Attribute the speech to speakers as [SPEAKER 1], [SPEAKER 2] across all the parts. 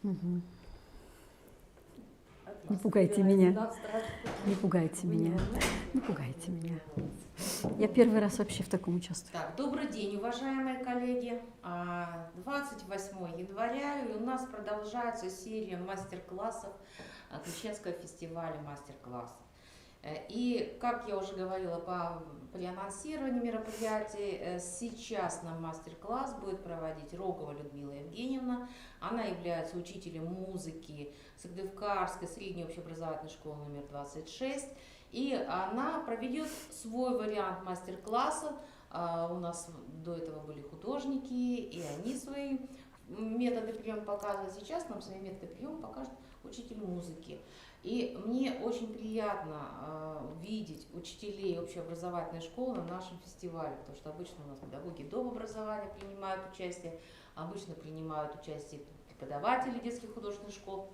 [SPEAKER 1] Мгм. Не пугайте меня. Не пугайте меня. Не пугайте меня. Я первый раз вообще в таком участвую.
[SPEAKER 2] Так, добрый день, уважаемые коллеги. 28 января, и у нас продолжается серия мастер-классов Крещенского фестиваля мастер-классов. И, как я уже говорила при анонсировании мероприятий, сейчас нам мастер-класс будет проводить Рогова Людмила Евгеньевна. Она является учителем музыки Сыктывкарской средней общеобразовательной школы номер 26. И она проведет свой вариант мастер-класса. У нас до этого были художники, и они свои методы приема показывали. Сейчас нам свои методы приема покажет учитель музыки. И мне очень приятно видеть учителей общеобразовательной школы на нашем фестивале, потому что обычно у нас педагоги доп. Образования принимают участие, обычно принимают участие преподаватели детских художественных школ.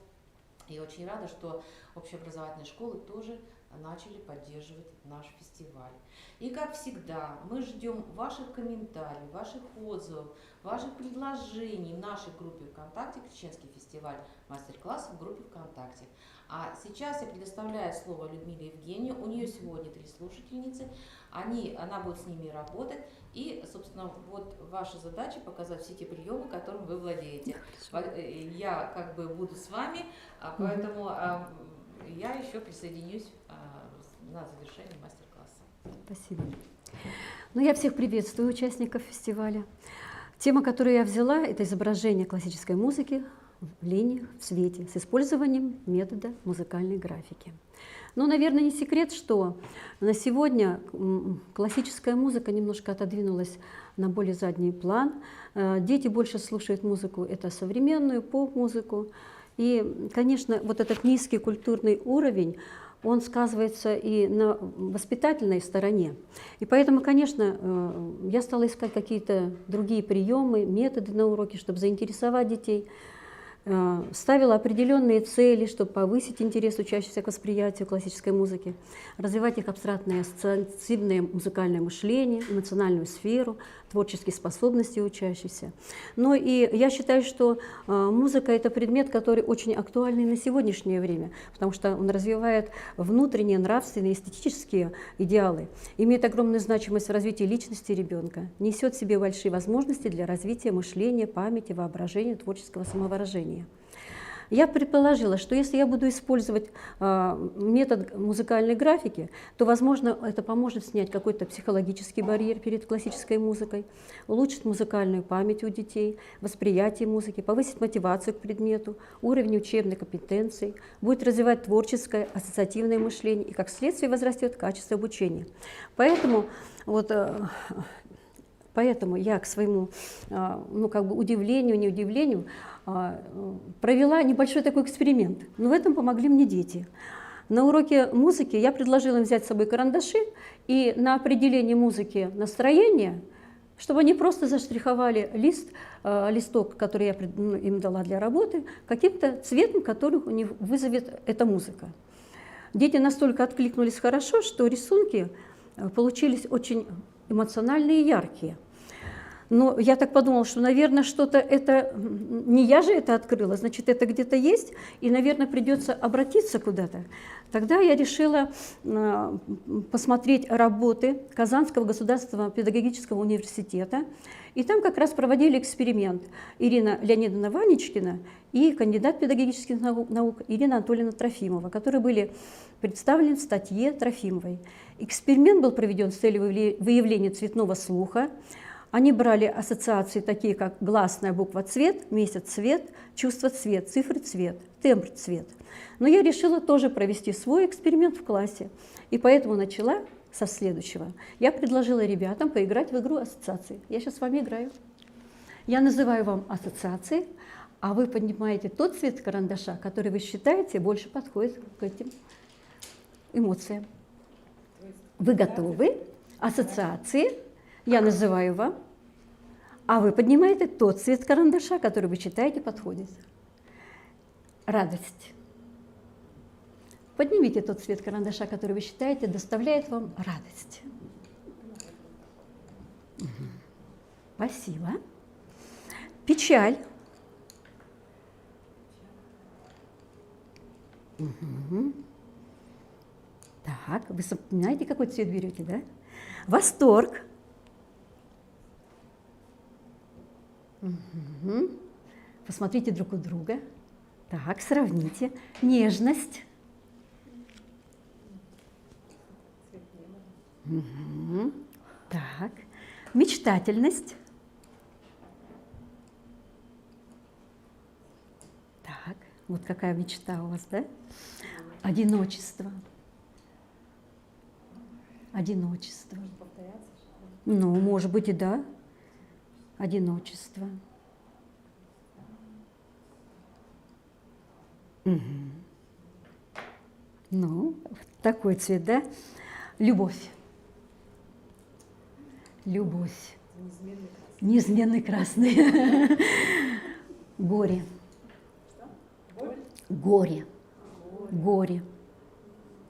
[SPEAKER 2] И очень рада, что общеобразовательные школы тоже начали поддерживать наш фестиваль. И как всегда, мы ждем ваших комментариев, ваших отзывов, ваших предложений в нашей группе ВКонтакте «Крещенский фестиваль мастер-класс» в группе ВКонтакте. А сейчас я предоставляю слово Людмиле Евгеньевне. У нее сегодня 3 слушательницы. Она будет с ними работать. И, собственно, вот ваша задача показать все те приемы, которыми вы владеете. Я как бы буду с вами, поэтому я еще присоединюсь на завершение мастер-класса.
[SPEAKER 1] Спасибо. Ну, я всех приветствую, участников фестиваля. Тема, которую я взяла, это изображение классической музыки в линиях, в цвете, с использованием метода музыкальной графики. Но, наверное, не секрет, что на сегодня классическая музыка немножко отодвинулась на более задний план. Дети больше слушают музыку, это современную поп-музыку. И, конечно, вот этот низкий культурный уровень, он сказывается и на воспитательной стороне. И поэтому, конечно, я стала искать какие-то другие приемы, методы на уроке, чтобы заинтересовать детей. Ставила определенные цели, чтобы повысить интерес учащихся к восприятию классической музыки, развивать их абстрактное ассоциативное музыкальное мышление, эмоциональную сферу, творческие способности учащихся. Но и я считаю, что музыка – это предмет, который очень актуальный на сегодняшнее время, потому что он развивает внутренние нравственные, эстетические идеалы, имеет огромную значимость в развитии личности ребенка, несет в себе большие возможности для развития мышления, памяти, воображения, творческого самовыражения. Я предположила, что если я буду использовать метод музыкальной графики, то, возможно, это поможет снять какой-то психологический барьер перед классической музыкой, улучшит музыкальную память у детей, восприятие музыки, повысит мотивацию к предмету, уровень учебной компетенции, будет развивать творческое, ассоциативное мышление и, как следствие, возрастет качество обучения. Поэтому я к своему удивлению, не удивлению, провела небольшой такой эксперимент. Но в этом помогли мне дети. На уроке музыки я предложила им взять с собой карандаши и на определение музыки настроения, чтобы они просто заштриховали листок, который я им дала для работы, каким-то цветом, который у них вызовет эта музыка. Дети настолько откликнулись хорошо, что рисунки получились очень эмоциональные и яркие. Но я так подумала, что, наверное, что-то это, не я же это открыла, значит, это где-то есть, и, наверное, придется обратиться куда-то. Тогда я решила посмотреть работы Казанского государственного педагогического университета, и там как раз проводили эксперимент Ирина Леонидовна Ванечкина и кандидат педагогических наук Ирина Анатольевна Трофимова, которые были представлены в статье Трофимовой. Эксперимент был проведен с целью выявления цветного слуха. Они брали ассоциации такие, как гласная буква «цвет», месяц «цвет», чувство «цвет», цифры «цвет», тембр «цвет». Но я решила тоже провести свой эксперимент в классе, и поэтому начала со следующего. Я предложила ребятам поиграть в игру ассоциаций. Я сейчас с вами играю. Я называю вам ассоциации, а вы поднимаете тот цвет карандаша, который вы считаете больше подходит к этим эмоциям. Вы готовы? Ассоциации. Я называю вам, а вы поднимаете тот цвет карандаша, который вы считаете подходит. Радость. Поднимите тот цвет карандаша, который вы считаете доставляет вам радость. Спасибо. Печаль. Мгм. Так, вы знаете, какой цвет берете, да? Восторг. Мгм. Посмотрите друг у друга. Так, сравните. Нежность. Мгм. Так. Мечтательность. Так, вот какая мечта у вас, да? Одиночество. Одиночество. Ну, может быть, и да. Одиночество. Мгм. Ну, такой цвет, да? Любовь. Любовь. Неизменный красный. Горе. Горе. Горе.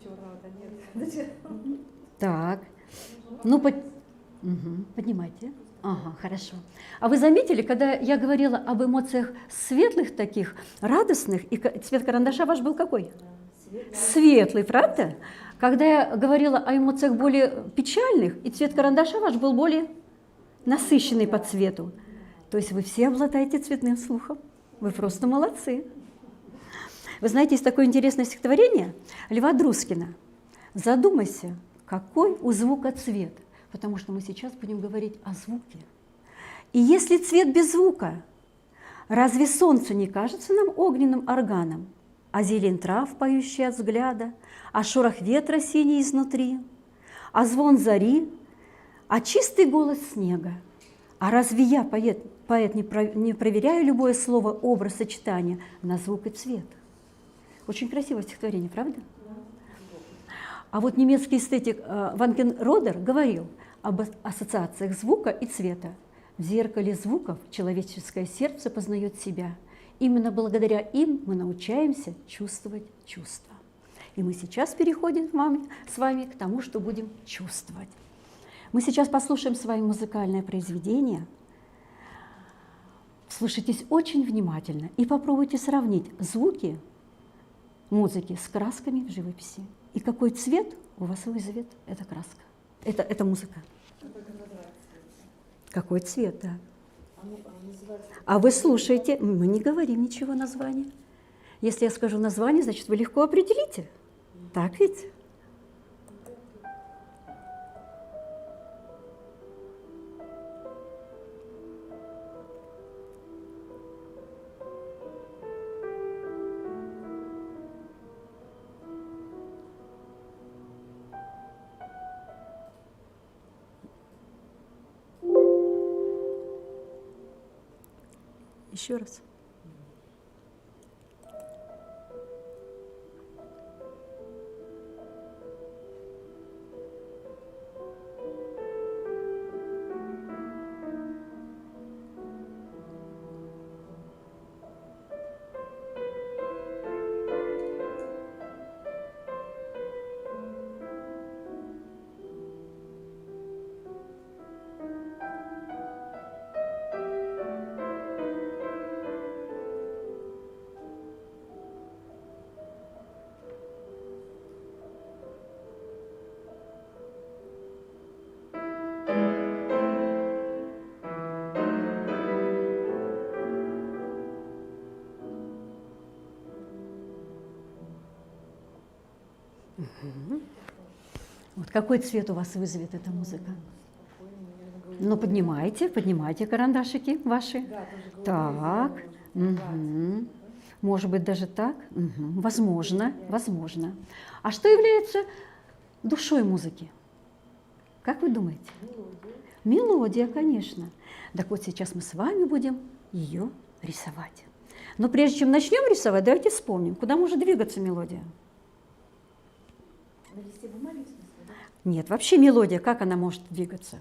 [SPEAKER 3] Черного-то нет.
[SPEAKER 1] Так. Ну, поднимайте. Ага, хорошо. А вы заметили, когда я говорила об эмоциях светлых таких, радостных, и цвет карандаша ваш был какой? Светлый, правда? Когда я говорила о эмоциях более печальных, и цвет карандаша ваш был более насыщенный по цвету. То есть вы все обладаете цветным слухом. Вы просто молодцы. Вы знаете, есть такое интересное стихотворение Льва Друскина. Задумайся, какой у звука цвет, потому что мы сейчас будем говорить о звуке. И если цвет без звука, разве солнце не кажется нам огненным органом, а зелень трав, поющая от взгляда, а шорох ветра синий изнутри, а звон зари, а чистый голос снега? А разве я, поэт не проверяю любое слово, образ, сочетание на звук и цвет? Очень красивое стихотворение, правда? А вот немецкий эстетик Ванкенродер говорил об ассоциациях звука и цвета. В зеркале звуков человеческое сердце познает себя. Именно благодаря им мы научаемся чувствовать чувства. И мы сейчас переходим с вами к тому, что будем чувствовать. Мы сейчас послушаем с вами музыкальное произведение. Слушайтесь очень внимательно и попробуйте сравнить звуки музыки с красками в живописи. И какой цвет у вас вызовет эта краска, эта музыка. Какой цвет, да. А вы слушаете, мы не говорим ничего названия. Если я скажу название, значит, вы легко определите. Так ведь? Еще раз. Вот какой цвет у вас вызовет эта музыка? Ну, поднимайте карандашики ваши. Так. Угу. Может быть, даже так? Угу. Возможно. А что является душой музыки? Как вы думаете? Мелодия, конечно. Так вот, сейчас мы с вами будем ее рисовать. Но прежде чем начнем рисовать, давайте вспомним, куда может двигаться мелодия. Нет, вообще мелодия, как она может двигаться?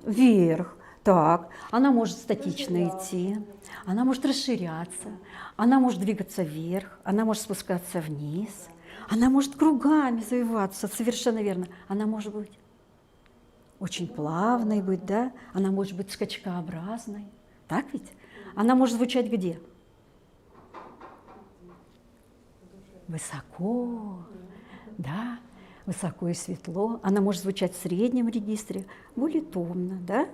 [SPEAKER 1] Вверх. Так, она может статично идти, она может расширяться, она может двигаться вверх, она может спускаться вниз, она может кругами завиваться, совершенно верно. Она может быть очень плавной, да? Она может быть скачкообразной. Так ведь? Она может звучать где? высоко, да, высоко и светло. Она может звучать в среднем регистре, более томно, да.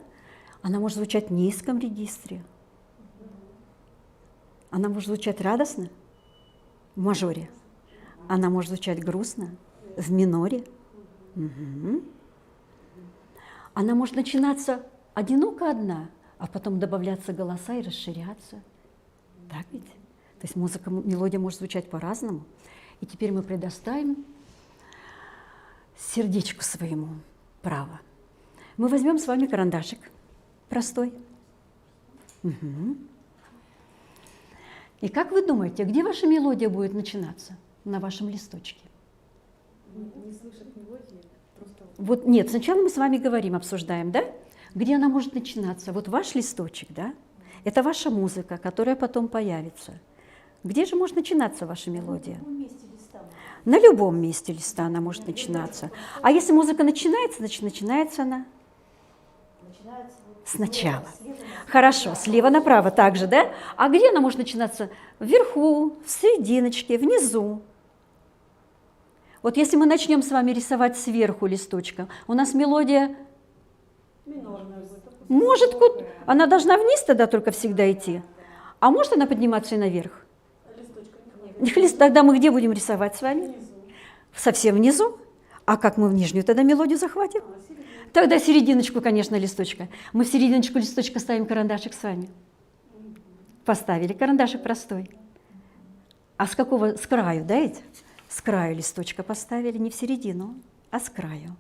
[SPEAKER 1] Она может звучать в низком регистре. Она может звучать радостно в мажоре. Она может звучать грустно в миноре. Угу. Она может начинаться одиноко одна, а потом добавляться голоса и расширяться. Так ведь? То есть музыка, мелодия может звучать по-разному. И теперь мы предоставим сердечку своему право. Мы возьмем с вами карандашик простой. Угу. И как вы думаете, где ваша мелодия будет начинаться на вашем листочке?
[SPEAKER 3] Не слышат мелодии, просто...
[SPEAKER 1] Вот нет, сначала мы с вами говорим, обсуждаем, да? Где она может начинаться? Вот ваш листочек, да? Это ваша музыка, которая потом появится. Где же может начинаться ваша мелодия? На любом месте листа она может начинаться. А если музыка начинается, значит, начинается она сначала. Хорошо, слева направо также, да? А где она может начинаться? Вверху, в серединочке, внизу. Вот если мы начнем с вами рисовать сверху листочка, у нас мелодия может, она должна вниз тогда только всегда идти. А может она подниматься и наверх? Тогда мы где будем рисовать с вами? Совсем внизу. А как мы в нижнюю тогда мелодию захватим? Тогда серединочку, конечно, листочка. Мы в серединочку листочка ставим карандашик с вами. Поставили карандашик простой. А с какого? С краю, да, ведь? С краю листочка поставили, не в середину, а с краю.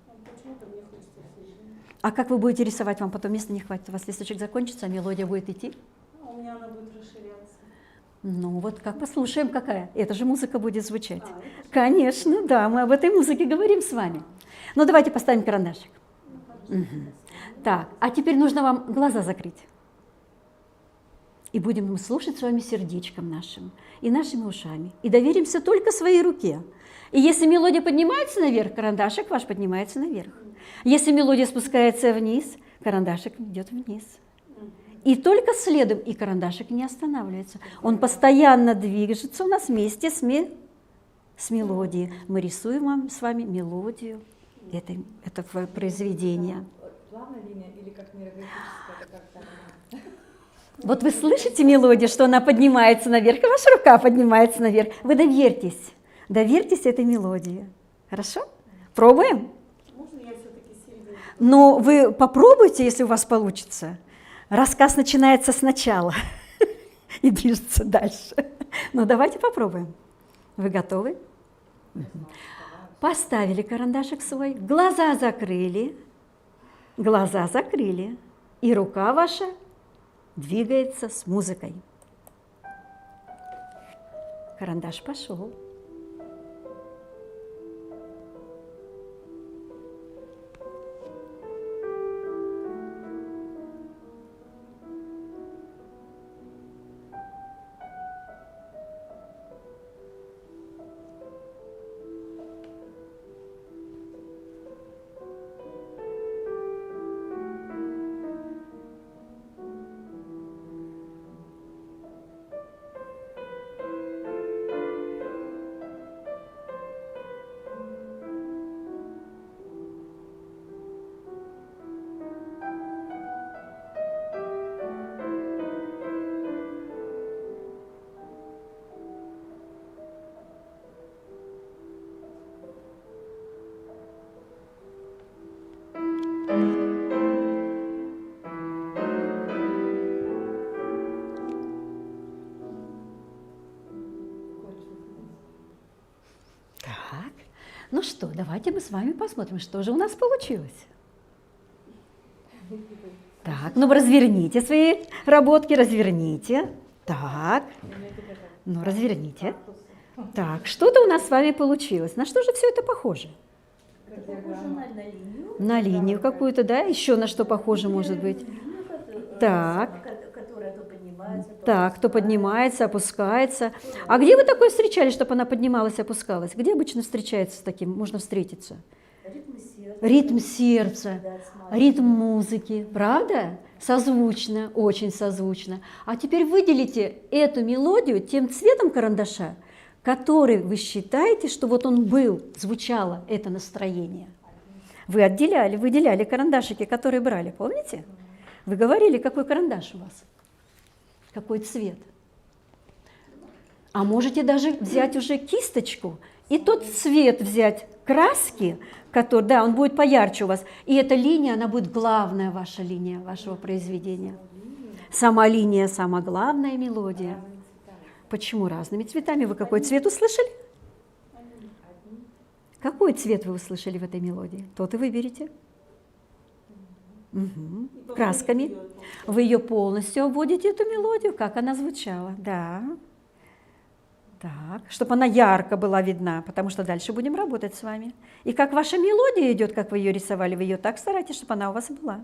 [SPEAKER 1] А как вы будете рисовать? Вам потом места не хватит. У вас листочек закончится, а мелодия будет идти?
[SPEAKER 3] У меня она будет расширяться.
[SPEAKER 1] Ну вот как, послушаем, какая. Эта же музыка будет звучать. Конечно, да, мы об этой музыке говорим с вами. Ну давайте поставим карандашик. Угу. Так, а теперь нужно вам глаза закрыть. И будем мы слушать с вами сердечком нашим и нашими ушами. И доверимся только своей руке. И если мелодия поднимается наверх, карандашик ваш поднимается наверх. Если мелодия спускается вниз, карандашик идет вниз. И только следом, и карандашик не останавливается. Он постоянно движется у нас вместе с мелодией. Мы рисуем вам с вами мелодию этого произведения.
[SPEAKER 3] Плавная линия или как нейрографическая?
[SPEAKER 1] Вот вы слышите мелодию, что она поднимается наверх, и ваша рука поднимается наверх. Вы доверьтесь этой мелодии. Хорошо? Пробуем?
[SPEAKER 3] Можно я все-таки середину?
[SPEAKER 1] Но вы попробуйте, если у вас получится. Рассказ начинается сначала и движется дальше. Ну, давайте попробуем. Вы готовы? Поставили карандашик свой, глаза закрыли, и рука ваша двигается с музыкой. Карандаш пошел. Так, ну что, давайте мы с вами посмотрим, что же у нас получилось. Так, ну разверните свои работки, разверните. Так, ну разверните. Так, что-то у нас с вами получилось. На что же все это похоже? На линию какую-то, да? Еще на что похоже может быть? Так. Так, то поднимается, опускается. А где вы такое встречали, чтобы она поднималась, опускалась? Где обычно встречается с таким? Можно встретиться? Ритм сердца, ритм музыки. Правда? Созвучно, очень созвучно. А теперь выделите эту мелодию тем цветом карандаша, который вы считаете, что вот он был, звучало это настроение. Вы отделяли, выделяли карандашики, которые брали, помните? Вы говорили, какой карандаш у вас, какой цвет. А можете даже взять уже кисточку и тот цвет взять краски, который, да, он будет поярче у вас. И эта линия, она будет главная ваша линия вашего произведения. Сама линия, самая главная мелодия. Почему разными цветами? Вы какой цвет услышали? Какой цвет вы услышали в этой мелодии? Тот и выберите. Угу. Красками. Вы ее полностью вводите, эту мелодию, как она звучала. Да. Так, чтобы она ярко была видна, потому что дальше будем работать с вами. И как ваша мелодия идет, как вы ее рисовали, вы ее так старайтесь, чтобы она у вас была.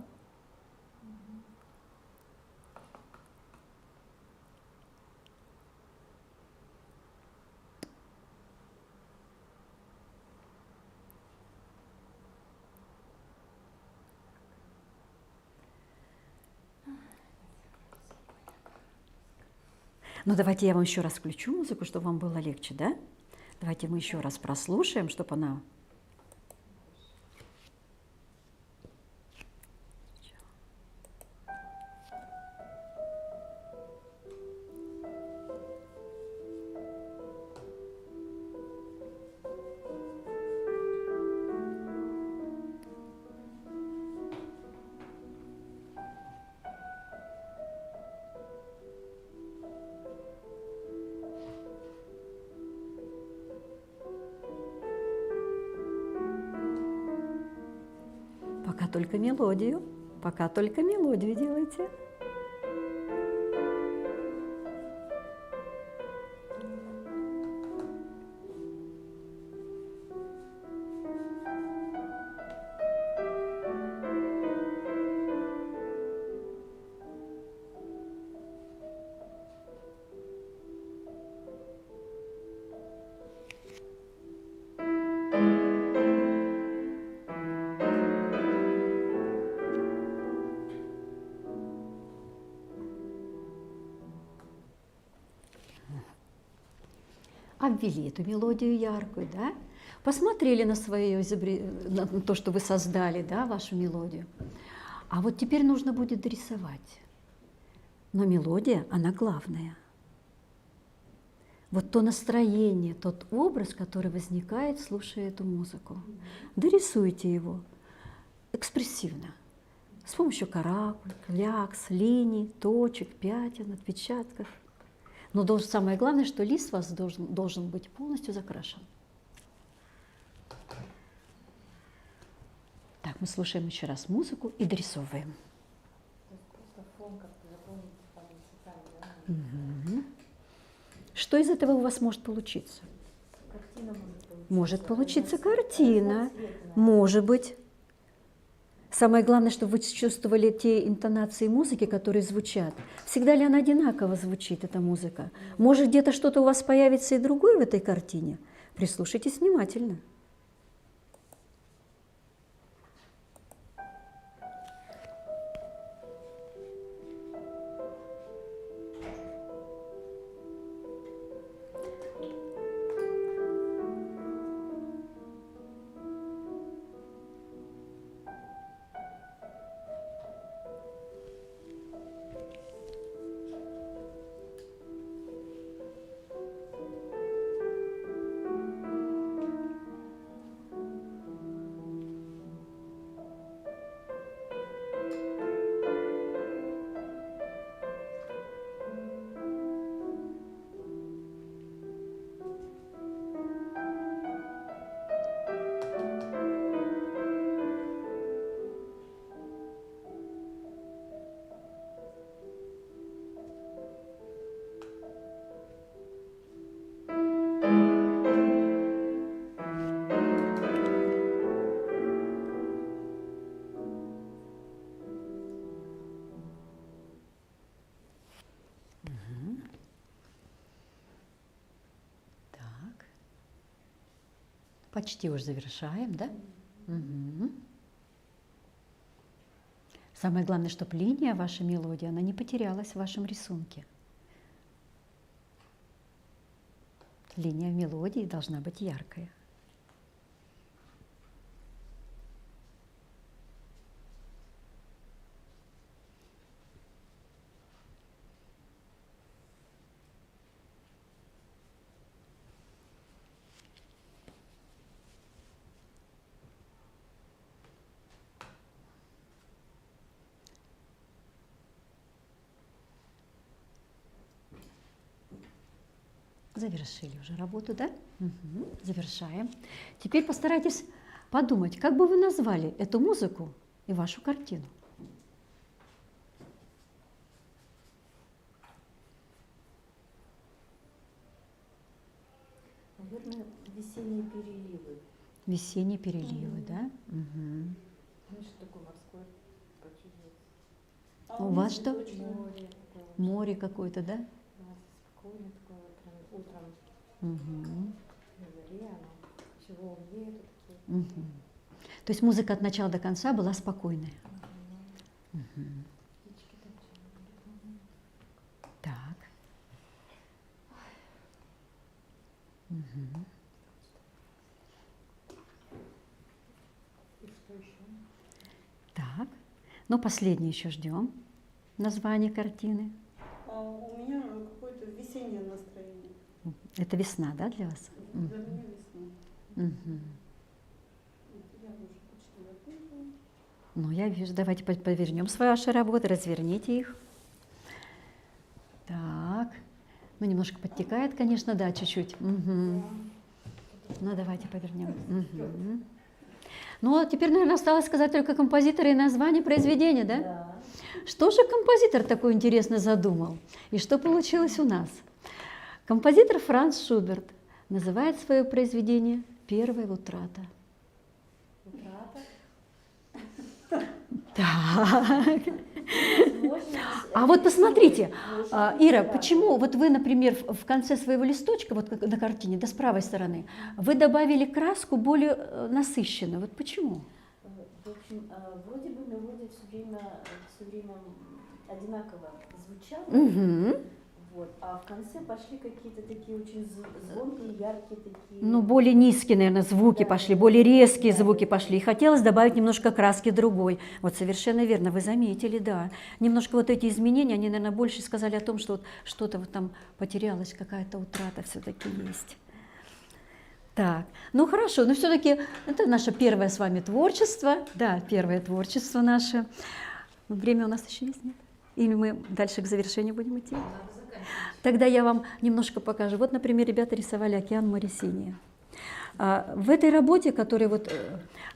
[SPEAKER 1] Ну, давайте я вам еще раз включу музыку, чтобы вам было легче, да? Давайте мы еще раз прослушаем, чтобы она... Пока только мелодию делайте. Обвели эту мелодию яркую, да? Посмотрели на свое на то, что вы создали, да, вашу мелодию. А вот теперь нужно будет дорисовать. Но мелодия, она главная. Вот то настроение, тот образ, который возникает, слушая эту музыку. Дорисуйте его экспрессивно. С помощью каракуль, клякс, линий, точек, пятен, отпечатков. Но самое главное, что лист у вас должен быть полностью закрашен. Так, мы слушаем еще раз музыку и дорисовываем. Угу. Что из этого у вас может получиться? Может получиться картина, может быть. Самое главное, чтобы вы чувствовали те интонации музыки, которые звучат. Всегда ли она одинаково звучит, эта музыка? Может, где-то что-то у вас появится и другое в этой картине? Прислушайтесь внимательно. Почти уже завершаем, да? Угу. Самое главное, чтобы линия вашей мелодии, она не потерялась в вашем рисунке. Линия мелодии должна быть яркая. Завершили уже работу, да? Мгм. Завершаем. Теперь постарайтесь подумать, как бы вы назвали эту музыку и вашу картину.
[SPEAKER 3] Наверное, весенние переливы.
[SPEAKER 1] Весенние переливы, да? Мгм.
[SPEAKER 3] Ну, что такое морское почувствовать.
[SPEAKER 1] У вас что?
[SPEAKER 3] Море такое.
[SPEAKER 1] Море какое-то, да?
[SPEAKER 3] Да, спокойно такое прям утром
[SPEAKER 1] Мгм.
[SPEAKER 3] на заре, оно чего умнее такие.
[SPEAKER 1] Мгм. То есть музыка от начала до конца была спокойная. Мгм.
[SPEAKER 3] Птички там что-нибудь.
[SPEAKER 1] Так. Мгм.
[SPEAKER 3] И что еще?
[SPEAKER 1] Так. Ну, последнее еще ждем. Название картины.
[SPEAKER 4] У меня какое-то весеннее настроение.
[SPEAKER 1] Это весна, да, для вас?
[SPEAKER 4] Для меня весна.
[SPEAKER 1] Мгм.
[SPEAKER 4] Я уже почти закончила.
[SPEAKER 1] Ну, я вижу. Давайте повернем свои ваши работы, разверните их. Так. Ну, немножко подтекает, конечно, да, чуть-чуть. Мгм. Ну, давайте повернем. Мгм. Ну, а теперь, наверное, осталось сказать только композитора и название произведения, да?
[SPEAKER 3] Да.
[SPEAKER 1] Что же композитор такой интересно задумал? И что получилось у нас? Композитор Франц Шуберт называет свое произведение «Первая утрата».
[SPEAKER 3] Утрата.
[SPEAKER 1] Так. А вот посмотрите, Ира, почему вот вы, например, в конце своего листочка, вот как на картине, да, с правой стороны, вы добавили краску более насыщенную? Вот почему?
[SPEAKER 3] В общем, вроде бы мелодия все время одинаково звучала,
[SPEAKER 1] Мгм.
[SPEAKER 3] вот, а в конце пошли какие-то такие очень звонкие, яркие такие.
[SPEAKER 1] Ну, более низкие, наверное, звуки
[SPEAKER 3] Да,
[SPEAKER 1] пошли,
[SPEAKER 3] да,
[SPEAKER 1] более резкие
[SPEAKER 3] да,
[SPEAKER 1] звуки
[SPEAKER 3] да.
[SPEAKER 1] пошли. И хотелось добавить немножко краски другой. Вот совершенно верно, вы заметили, да. Немножко вот эти изменения, они, наверное, больше сказали о том, что вот что-то вот там потерялось, какая-то утрата все-таки есть. Так, ну хорошо, но все-таки это наше первое с вами творчество, да, первое творчество наше. Время у нас еще есть, нет? Или мы дальше к завершению будем идти?
[SPEAKER 2] Надо заканчивать.
[SPEAKER 1] Тогда я вам немножко покажу. Вот, например, ребята рисовали океан, море синее. В этой работе, которую вот,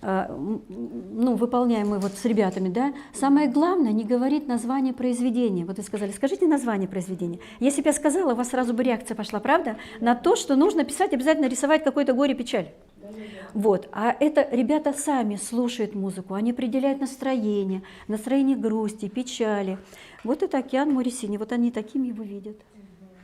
[SPEAKER 1] ну, выполняем мы вот с ребятами, да, самое главное не говорить название произведения. Вот вы сказали, скажите название произведения. Если бы я сказала, у вас сразу бы реакция пошла, правда? На то, что нужно писать, обязательно рисовать какое-то горе-печаль. Вот. А это ребята сами слушают музыку, они определяют настроение грусти, печали. Вот это океан, море синее, вот они такими его видят.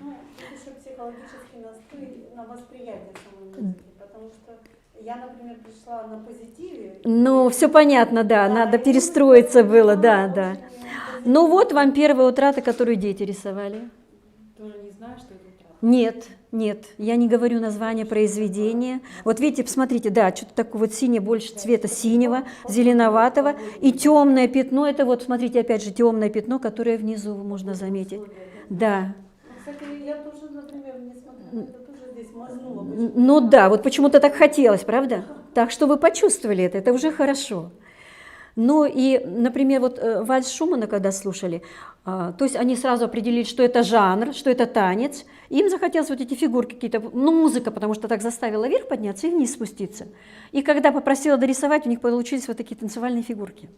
[SPEAKER 4] Ну, это еще психологический настрой на восприятие самой музыки, потому что я, например, пришла на позитиве.
[SPEAKER 1] Ну, все понятно, да, надо перестроиться было, да, да. Ну вот вам первая утрата, которую дети рисовали.
[SPEAKER 3] Тоже не знаю, что это утрата.
[SPEAKER 1] Нет, нет, я не говорю название произведения. Вот видите, посмотрите, да, что-то такое вот синее, больше цвета синего, зеленоватого, и темное пятно, это вот, смотрите, опять же, темное пятно, которое внизу можно заметить. Да.
[SPEAKER 4] Кстати, я тоже, например, несмотря на это, тоже здесь мазнула.
[SPEAKER 1] Ну да, вот почему-то так хотелось, правда? Так что вы почувствовали это уже хорошо. Ну и, например, вот вальс Шумана, когда слушали, то есть они сразу определили, что это жанр, что это танец, и им захотелось вот эти фигурки какие-то, ну музыка, потому что так заставила вверх подняться и вниз спуститься. И когда попросила дорисовать, у них получились вот такие танцевальные фигурки.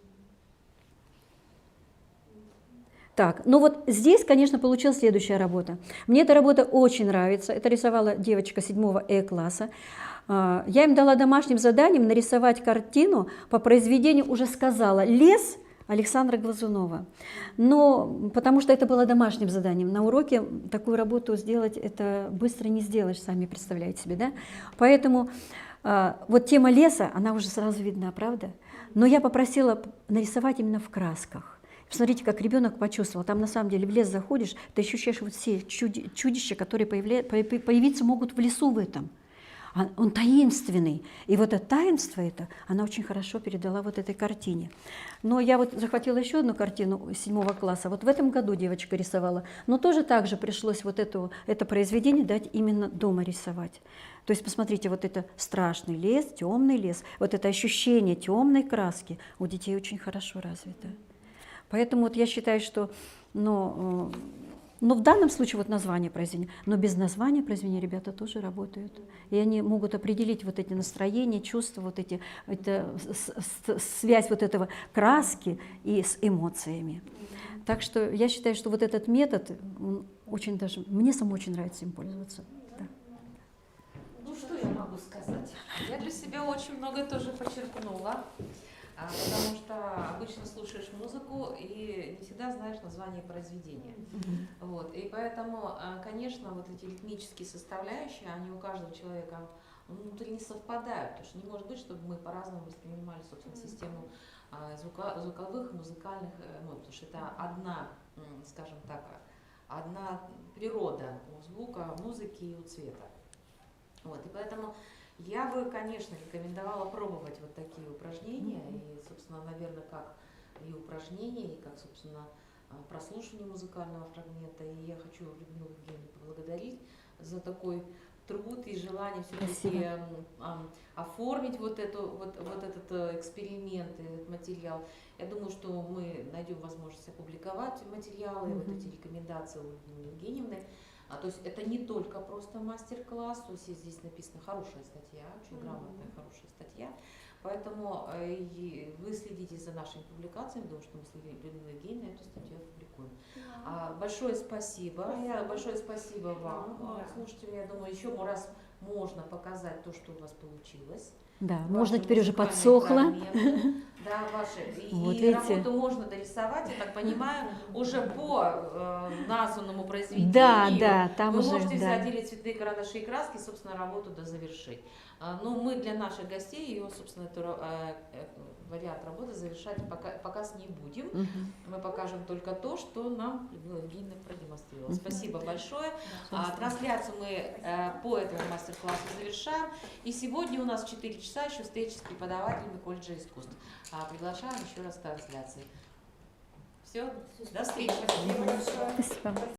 [SPEAKER 1] Так, ну вот здесь, конечно, получилась следующая работа. Мне эта работа очень нравится. Это рисовала девочка 7 класса. Я им дала домашним заданием нарисовать картину по произведению, уже сказала, «Лес» Александра Глазунова. Но потому что это было домашним заданием. На уроке такую работу сделать, это быстро не сделаешь, сами представляете себе, да? Поэтому вот тема леса, она уже сразу видна, правда? Но я попросила нарисовать именно в красках. Посмотрите, как ребенок почувствовал. Там на самом деле в лес заходишь, ты ощущаешь вот все чудища, которые появиться могут в лесу в этом. Он таинственный. И вот это таинство, она очень хорошо передала вот этой картине. Но я вот захватила еще одну картину 7 класса. Вот в этом году девочка рисовала. Но тоже так же пришлось вот это произведение дать именно дома рисовать. То есть, посмотрите, вот это страшный лес, темный лес, вот это ощущение темной краски у детей очень хорошо развито. Поэтому вот я считаю, что в данном случае вот название произведения, но без названия произведения ребята тоже работают. И они могут определить вот эти настроения, чувства, вот эти, связь вот этого краски и с эмоциями. Так что я считаю, что вот этот метод, он очень даже, мне самой очень нравится им пользоваться. Да.
[SPEAKER 2] Ну что я могу сказать? Я для себя очень многое тоже подчеркнула. Потому что обычно слушаешь музыку и не всегда знаешь название произведения. Вот. И поэтому, конечно, вот эти ритмические составляющие, они у каждого человека внутри не совпадают. Потому что не может быть, чтобы мы по-разному воспринимали, собственно, систему звуковых, музыкальных нот. Потому что это одна, скажем так, одна природа у звука, музыки и у цвета. Вот. И поэтому я бы, конечно, рекомендовала пробовать вот такие упражнения, и, собственно, наверное, как и упражнения, и как, собственно, прослушивание музыкального фрагмента. И я хочу Людмилу Евгеньевну поблагодарить за такой труд и желание все-таки оформить вот этот эксперимент, этот материал. Я думаю, что мы найдем возможность опубликовать материалы, вот эти рекомендации у Людмилы Евгеньевны. То есть это не только просто мастер-класс, то есть здесь написана хорошая статья, очень грамотная, хорошая статья. Поэтому вы следите за нашими публикациями, потому что мы с Людмилой Евгеньевной эту статью опубликуем. Большое спасибо. Большое спасибо вам, слушатели. Я думаю, еще раз можно показать то, что у вас получилось.
[SPEAKER 1] Да,
[SPEAKER 2] Ваши
[SPEAKER 1] можно теперь уже
[SPEAKER 2] музыкальные
[SPEAKER 1] подсохло.
[SPEAKER 2] фрагменты. Да, ваши.
[SPEAKER 1] Вот
[SPEAKER 2] И
[SPEAKER 1] видите?
[SPEAKER 2] работу можно дорисовать, я так понимаю, уже по названному произведению.
[SPEAKER 1] Да, там
[SPEAKER 2] вы
[SPEAKER 1] уже,
[SPEAKER 2] можете взять
[SPEAKER 1] да.
[SPEAKER 2] или цветные карандаши и краски, и, собственно, работу завершить. Но мы для наших гостей ее, собственно, эту вариант работы завершать пока не будем. Мы покажем только то, что нам Людмила Евгеньевна продемонстрировала. Спасибо большое. Трансляцию мы по этому мастер-классу завершаем. И сегодня у нас в 4 часа еще встреча с преподавателями колледжа искусств. Приглашаем еще раз к трансляции. Все, до встречи.
[SPEAKER 1] Спасибо.